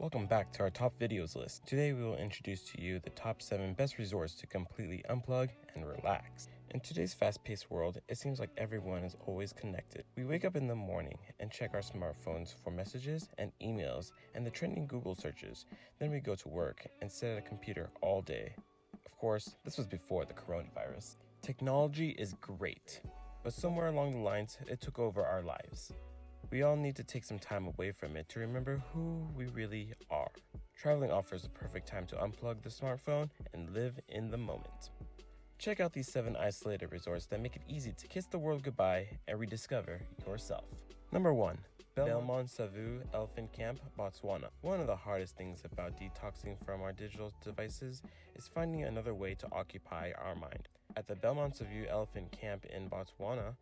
Welcome back to our top videos list. Today we will introduce to you the top 7 best resorts to completely unplug and relax. In today's fast-paced world, it seems like everyone is always connected. We wake up in the morning and check our smartphones for messages and emails and the trending Google searches. Then we go to work and sit at a computer all day. Of course, this was before the coronavirus. Technology is great, but somewhere along the lines, it took over our lives. We all need to take some time away from it to remember who we really are. Traveling offers the perfect time to unplug the smartphone and live in the moment. Check out these 7 isolated resorts that make it easy to kiss the world goodbye and rediscover yourself. Number 1. Belmond Savute Elephant Camp, Botswana. One of the hardest things about detoxing from our digital devices is finding another way to occupy our mind. At the Belmond Savute Elephant Camp in Botswana,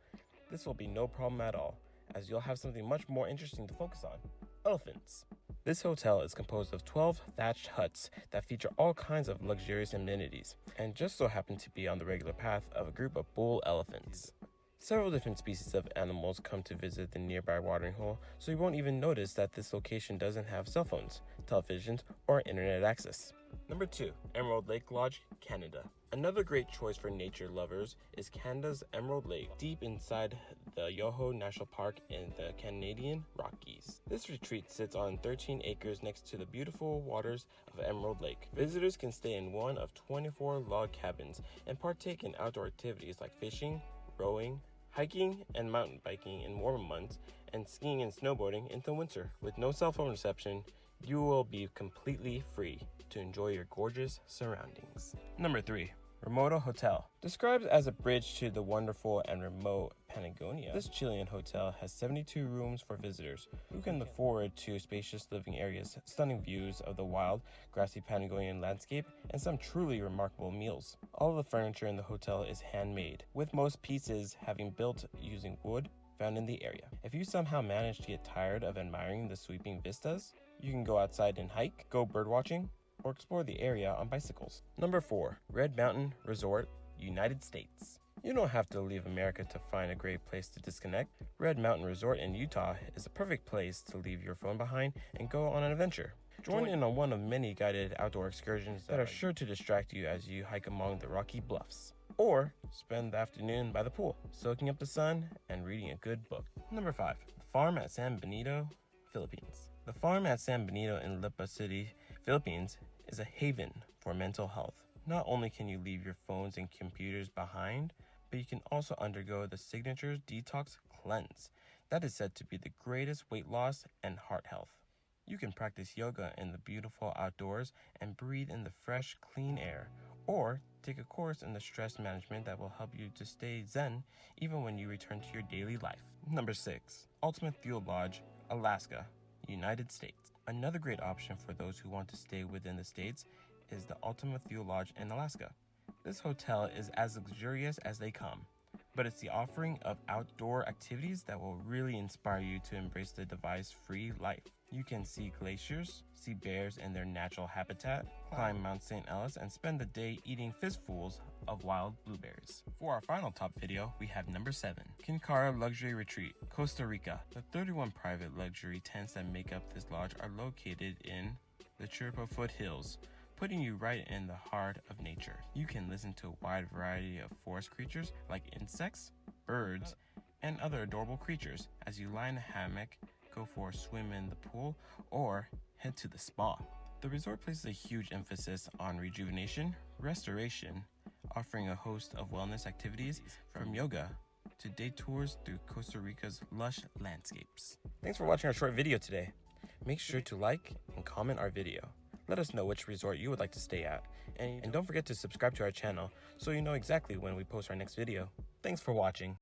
this will be no problem at all, as you'll have something much more interesting to focus on: elephants. This hotel is composed of 12 thatched huts that feature all kinds of luxurious amenities, and just so happen to be on the regular path of a group of bull elephants. Several different species of animals come to visit the nearby watering hole, so you won't even notice that this location doesn't have cell phones, televisions, or internet access. Number 2. Emerald Lake Lodge, Canada. Another great choice for nature lovers is Canada's Emerald Lake, deep inside the Yoho National Park in the Canadian Rockies. This retreat sits on 13 acres next to the beautiful waters of Emerald Lake. Visitors can stay in one of 24 log cabins and partake in outdoor activities like fishing, rowing, hiking and mountain biking in warmer months, and skiing and snowboarding into winter. With no cell phone reception, you will be completely free to enjoy your gorgeous surroundings. Number 3. Remoto Hotel. Described as a bridge to the wonderful and remote Patagonia, this Chilean hotel has 72 rooms for visitors who can look forward to spacious living areas, stunning views of the wild, grassy Patagonian landscape, and some truly remarkable meals. All of the furniture in the hotel is handmade, with most pieces having built using wood found in the area. If you somehow manage to get tired of admiring the sweeping vistas, you can go outside and hike, go birdwatching, or explore the area on bicycles. Number 4. Red Mountain Resort, United States. You don't have to leave America to find a great place to disconnect. Red Mountain Resort in Utah is a perfect place to leave your phone behind and go on an adventure. Join in on one of many guided outdoor excursions that are sure to distract you as you hike among the rocky bluffs. Or spend the afternoon by the pool, soaking up the sun and reading a good book. Number 5. The Farm at San Benito, Philippines. The Farm at San Benito in Lipa City, Philippines is a haven for mental health. Not only can you leave your phones and computers behind, but you can also undergo the signature detox cleanse that is said to be the greatest weight loss and heart health. You can practice yoga in the beautiful outdoors and breathe in the fresh, clean air, or take a course in the stress management that will help you to stay zen even when you return to your daily life. Number 6. Ultimate Fuel Lodge, Alaska, United States. Another great option for those who want to stay within the States is the Ultimate Fuel Lodge in Alaska. This hotel is as luxurious as they come, but it's the offering of outdoor activities that will really inspire you to embrace the device-free life. You can see glaciers, see bears in their natural habitat, climb Mount St. Elias, and spend the day eating fistfuls of wild blueberries. For our final top video, we have number 7, Kincara Luxury Retreat, Costa Rica. The 31 private luxury tents that make up this lodge are located in the Chirpa foothills, putting you right in the heart of nature. You can listen to a wide variety of forest creatures like insects, birds, and other adorable creatures as you lie in a hammock, go for a swim in the pool, or head to the spa. The resort places a huge emphasis on rejuvenation, restoration, offering a host of wellness activities from yoga to day tours through Costa Rica's lush landscapes. Thanks for watching our short video today. Make sure to like and comment our video. Let us know which resort you would like to stay at. And don't forget to subscribe to our channel so you know exactly when we post our next video. Thanks for watching.